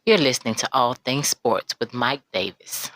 You're listening to All Things Sports with Mike Davis.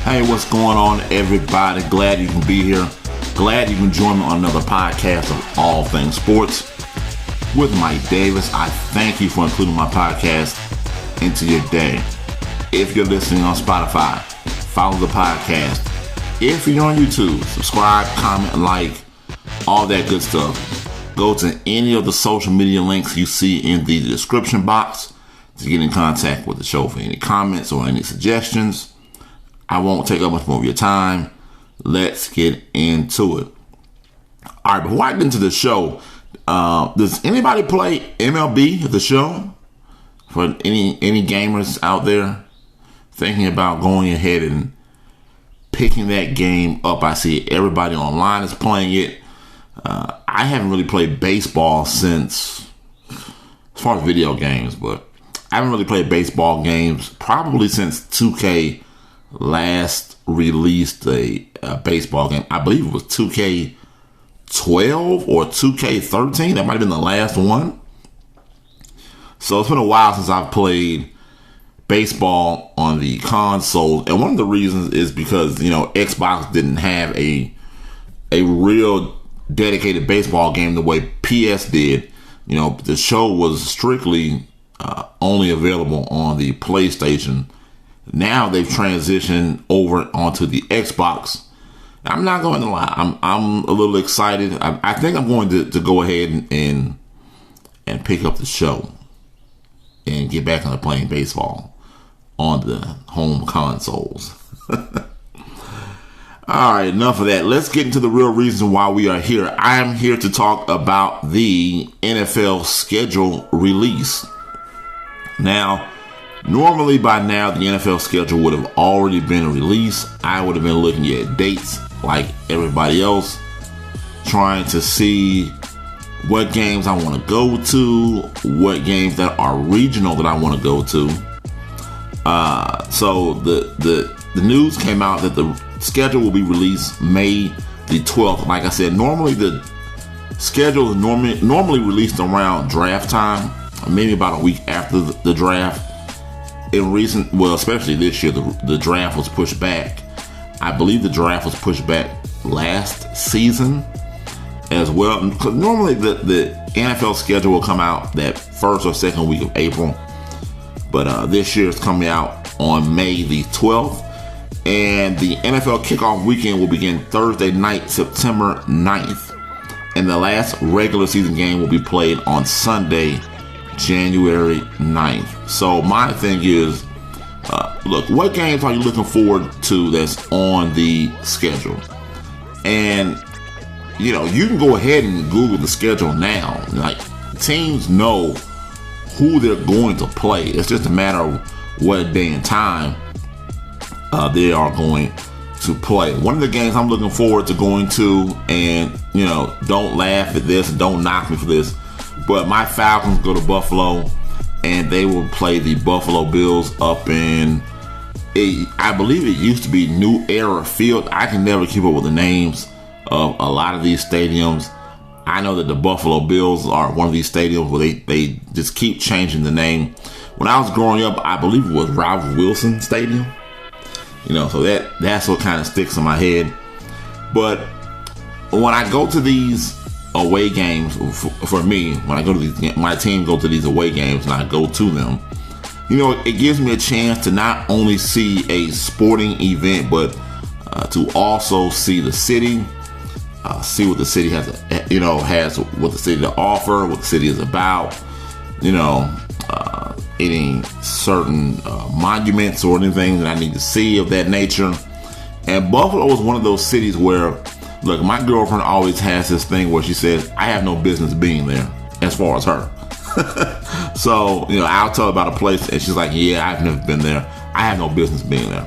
Hey, what's going on, everybody? Glad you can be here. Glad you can join me on another podcast of All Things Sports with Mike Davis. I thank you for including my podcast into your day. If you're listening on Spotify, follow the podcast. If you're on YouTube, subscribe, comment, like, all that good stuff. Go to any of the social media links you see in the description box to get in contact with the show for any comments or any suggestions. I won't take up much more of your time. Let's get into it. All right, before I get into the show, does anybody play MLB, the show? For any gamers out there thinking about going ahead and picking that game up. I see everybody online is playing it. I haven't really played baseball since, as far as video games, but I haven't really played baseball games probably since 2K last released a baseball game. I believe it was 2K12 or 2K13. That might have been the last one. So it's been a while since I've played baseball on the console, and one of the reasons is because Xbox didn't have a real dedicated baseball game the way PS did. The show was strictly only available on the PlayStation. Now they've transitioned over onto the Xbox. I'm not going to lie, I'm a little excited. I think I'm going to go ahead and pick up the show and get back into playing baseball on the home consoles. All right, enough of that. Let's get into the real reason why we are here. I am here to talk about the NFL schedule release. Now, normally by now, the NFL schedule would have already been released. I would have been looking at dates like everybody else, trying to see what games I want to go to, what games that are regional that I want to go to. So the news came out that the schedule will be released May the 12th. Like I said, normally the schedule is normally released around draft time, maybe about a week after the draft. Especially this year, the draft was pushed back. I believe the draft was pushed back last season as well. Because normally the NFL schedule will come out that first or second week of April. But this year it's coming out on May the 12th. And the NFL kickoff weekend will begin Thursday night, September 9th. And the last regular season game will be played on Sunday, January 9th. So my thing is, look, what games are you looking forward to that's on the schedule? And, you can go ahead and Google the schedule now. Like, teams know who they're going to play. It's just a matter of what day and time they are going to play. One of the games I'm looking forward to going to, and, don't laugh at this, don't knock me for this, but my Falcons go to Buffalo, and they will play the Buffalo Bills up in, I believe it used to be New Era Field. I can never keep up with the names of a lot of these stadiums. I know that the Buffalo Bills are one of these stadiums where they just keep changing the name. When I was growing up, I believe it was Ralph Wilson Stadium. So that's what kind of sticks in my head. But when I go to these away games, for me, when I go to these, my team go to these away games and I go to them, it gives me a chance to not only see a sporting event, but to also see the city, see what the city has what the city to offer, what the city is about, any certain monuments or anything that I need to see of that nature. And Buffalo is one of those cities where, look, my girlfriend always has this thing where she says, I have no business being there, as far as her. So, I'll tell her about a place and she's like, yeah, I've never been there. I have no business being there.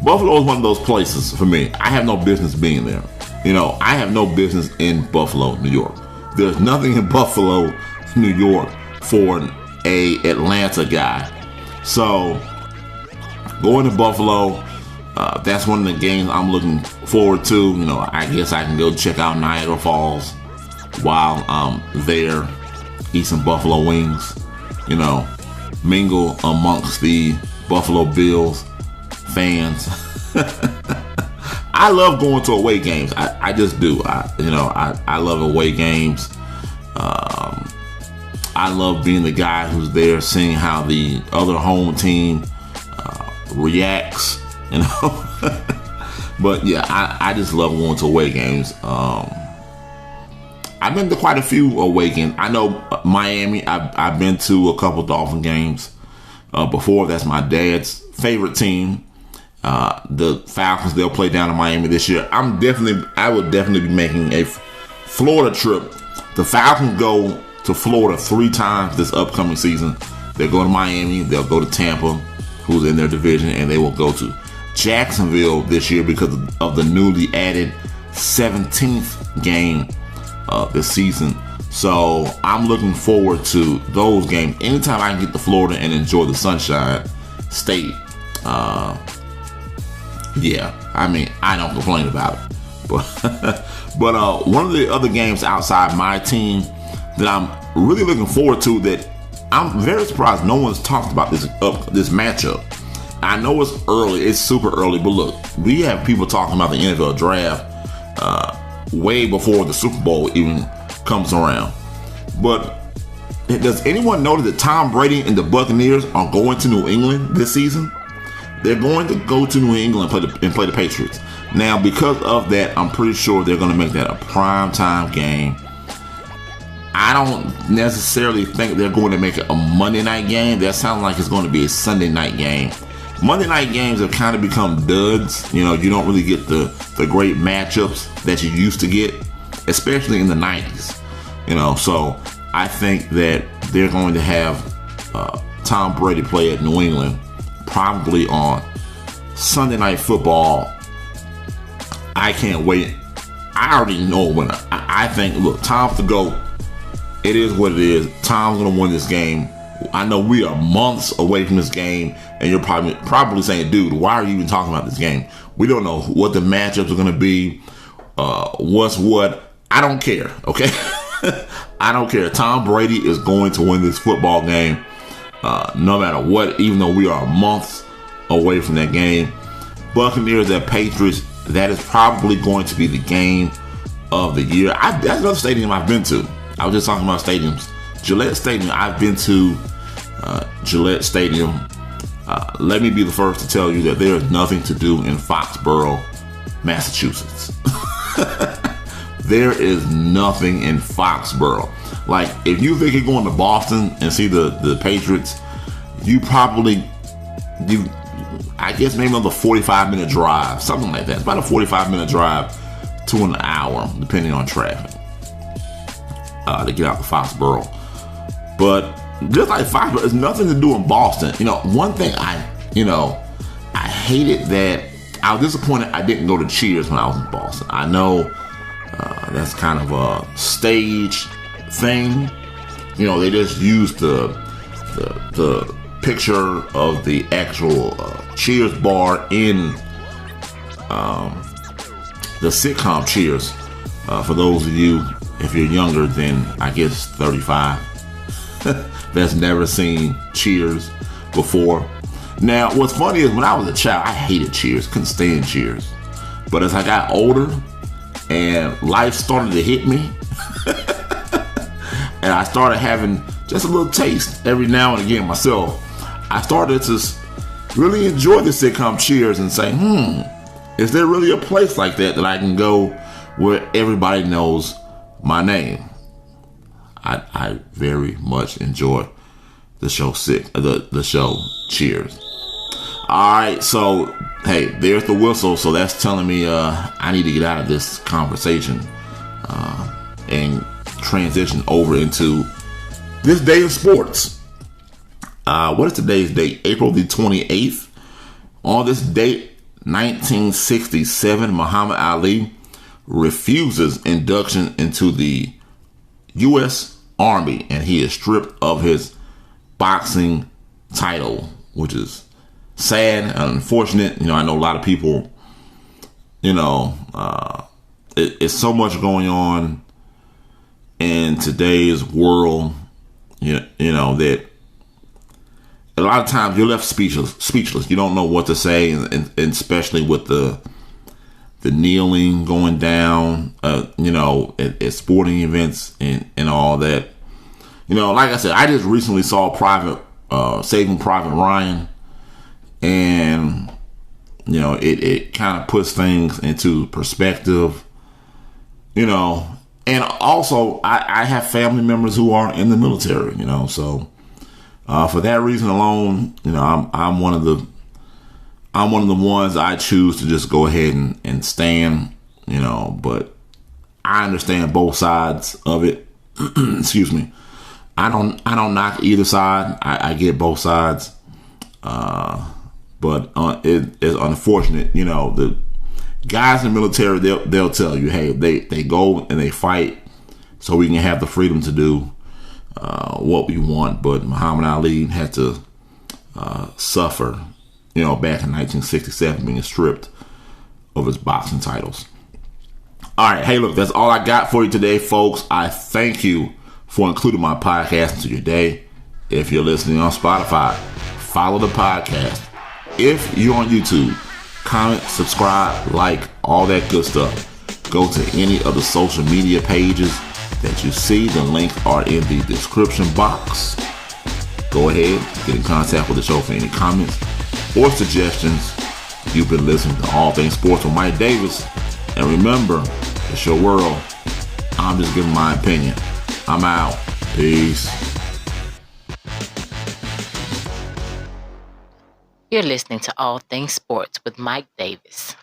Buffalo is one of those places for me. I have no business being there. I have no business in Buffalo, New York. There's nothing in Buffalo, New York for a Atlanta guy. So going to Buffalo, That's one of the games I'm looking forward to. I guess I can go check out Niagara Falls while I'm there, eat some buffalo wings, mingle amongst the Buffalo Bills fans. I love going to away games. I just do. I love away games. I love being the guy who's there, seeing how the other home team reacts. But yeah, I just love going to away games. I've been to quite a few away games. I know Miami. I've been to a couple Dolphin games before. That's my dad's favorite team. The Falcons, they'll play down in Miami this year. I would definitely be making a Florida trip. The Falcons go to Florida 3 times this upcoming season. They'll go to Miami, they'll go to Tampa, who's in their division, and they will go to Jacksonville this year because of the newly added 17th game this season. So I'm looking forward to those games. Anytime I can get to Florida and enjoy the Sunshine State, yeah, I don't complain about it. But one of the other games outside my team that I'm really looking forward to, that I'm very surprised no one's talked about this matchup. I know it's early, it's super early, but look, we have people talking about the NFL draft way before the Super Bowl even comes around. But does anyone know that Tom Brady and the Buccaneers are going to New England this season? They're going to go to New England and play the Patriots. Now, because of that, I'm pretty sure they're going to make that a primetime game. I don't necessarily think they're going to make it a Monday night game. That sounds like it's going to be a Sunday night game. Monday night games have kind of become duds. You don't really get the great matchups that you used to get, especially in the 90s. So I think that they're going to have Tom Brady play at New England probably on Sunday Night Football. I can't wait. I already know a winner. I think, look, Tom's the GOAT. It is what it is. Tom's going to win this game. I know we are months away from this game, and you're probably saying, dude, why are you even talking about this game? We don't know what the matchups are going to be, what's what. I don't care, okay? I don't care. Tom Brady is going to win this football game no matter what, even though we are months away from that game. Buccaneers at Patriots, that is probably going to be the game of the year. That's another stadium I've been to. I was just talking about stadiums. Gillette Stadium, I've been to Gillette Stadium. Let me be the first to tell you that there is nothing to do in Foxborough, Massachusetts. There is nothing in Foxborough. Like, if you think you're going to Boston and see the Patriots, I guess maybe another 45-minute drive, something like that. It's about a 45-minute drive to an hour, depending on traffic, to get out to Foxborough. But just like Foxborough, there's nothing to do in Boston. One thing I hated that I was disappointed I didn't go to Cheers when I was in Boston. I know that's kind of a stage thing. They just used the picture of the actual Cheers bar in the sitcom Cheers. For those of you, if you're younger than, I guess, 35, that's never seen Cheers before. Now, what's funny is when I was a child, I hated Cheers, couldn't stand Cheers. But as I got older and life started to hit me, and I started having just a little taste every now and again myself, I started to really enjoy the sitcom Cheers and say, is there really a place like that I can go where everybody knows my name? I very much enjoy the show the show Cheers. Alright, so hey, there's the whistle, so that's telling me I need to get out of this conversation and transition over into this day of sports. What is today's date? April the 28th. On this date, 1967, Muhammad Ali refuses induction into the U.S. Army, and he is stripped of his boxing title, which is sad and unfortunate. I know a lot of people, it's so much going on in today's world, that a lot of times you're left speechless. You don't know what to say, and especially with the kneeling going down, at sporting events and all that. Like I said, I just recently saw Saving Private Ryan, and it kind of puts things into perspective. And also I have family members who are in the military. So for that reason alone, I'm one of the ones I choose to just go ahead and stand. But I understand both sides of it. Excuse me. I don't knock either side. I get both sides. But it's unfortunate. The guys in the military, they'll tell you, hey, they go and they fight so we can have the freedom to do what we want. But Muhammad Ali had to suffer, back in 1967, being stripped of his boxing titles. All right, hey, look, that's all I got for you today, folks. I thank you for including my podcast into your day. If you're listening on Spotify, follow the podcast. If you're on YouTube, comment, subscribe, like, all that good stuff. Go to any of the social media pages that you see. The links are in the description box. Go ahead, get in contact with the show for any comments or suggestions. You've been listening to All Things Sports with Mike Davis. And remember, it's your world. I'm just giving my opinion. I'm out. Peace. You're listening to All Things Sports with Mike Davis.